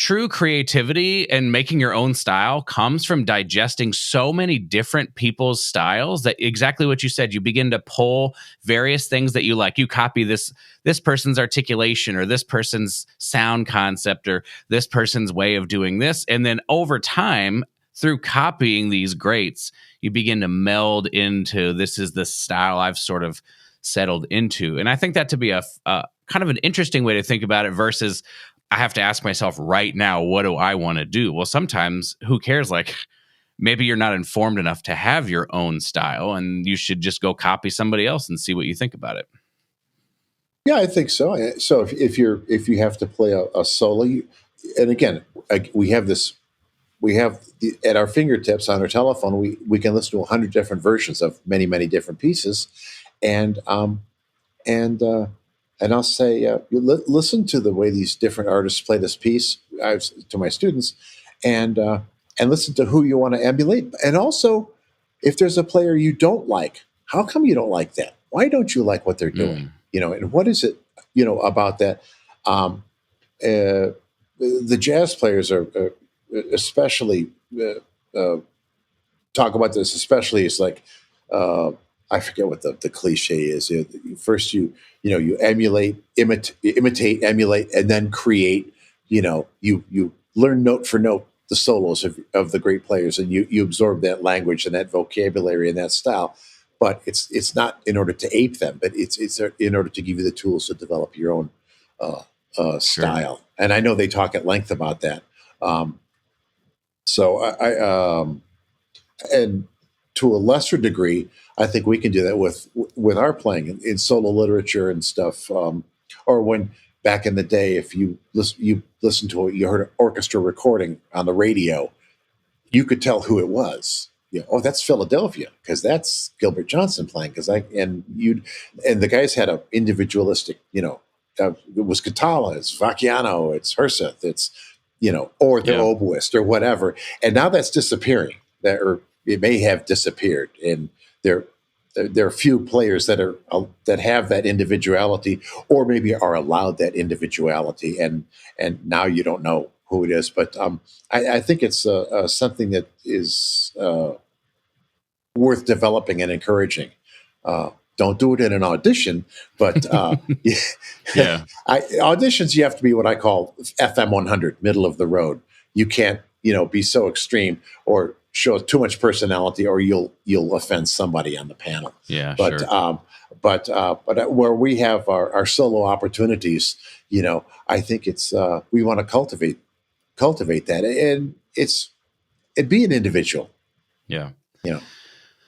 true creativity and making your own style comes from digesting so many different people's styles that exactly what you said, you begin to pull various things that you like. You copy this person's articulation or this person's sound concept or this person's way of doing this. And then over time, through copying these greats, you begin to meld into this is the style I've sort of settled into. And I think that to be a kind of an interesting way to think about it versus I have to ask myself right now, what do I want to do? Well, sometimes who cares? Like maybe you're not informed enough to have your own style and you should just go copy somebody else and see what you think about it. Yeah, I think so. So if you have to play a solo, and again, we have at our fingertips on our telephone, we can listen to 100 different versions of many different pieces, and I'll say, listen to the way these different artists play this piece to my students, and listen to who you want to emulate. And also, if there's a player you don't like, how come you don't like that? Why don't you like what they're doing? And what is it, about that? The jazz players are especially talk about this, especially it's like, I forget what the cliche is. First, you emulate, imitate, emulate, and then create. You learn note for note the solos of the great players, and you absorb that language and that vocabulary and that style. But it's not in order to ape them, but it's in order to give you the tools to develop your own style. And I know they talk at length about that. So and to a lesser degree, I think we can do that with our playing in solo literature and stuff. Or when back in the day, if you listened to you heard an orchestra recording on the radio, you could tell who it was. Oh, that's Philadelphia because that's Gilbert Johnson playing. And the guys had an individualistic. It was Catala, it's Vacchiano, it's Herseth, it's or the oboist or whatever. And now that's disappearing. Or it may have disappeared, and there are few players that have that individuality, or maybe are allowed that individuality, and now you don't know who it is. But I think it's something that is worth developing and encouraging. Don't do it in an audition, but auditions you have to be what I call FM 100, middle of the road. You can't be so extreme or show too much personality, or you'll offend somebody on the panel. But where we have our solo opportunities, I think it's we want to cultivate that, and it'd be an individual.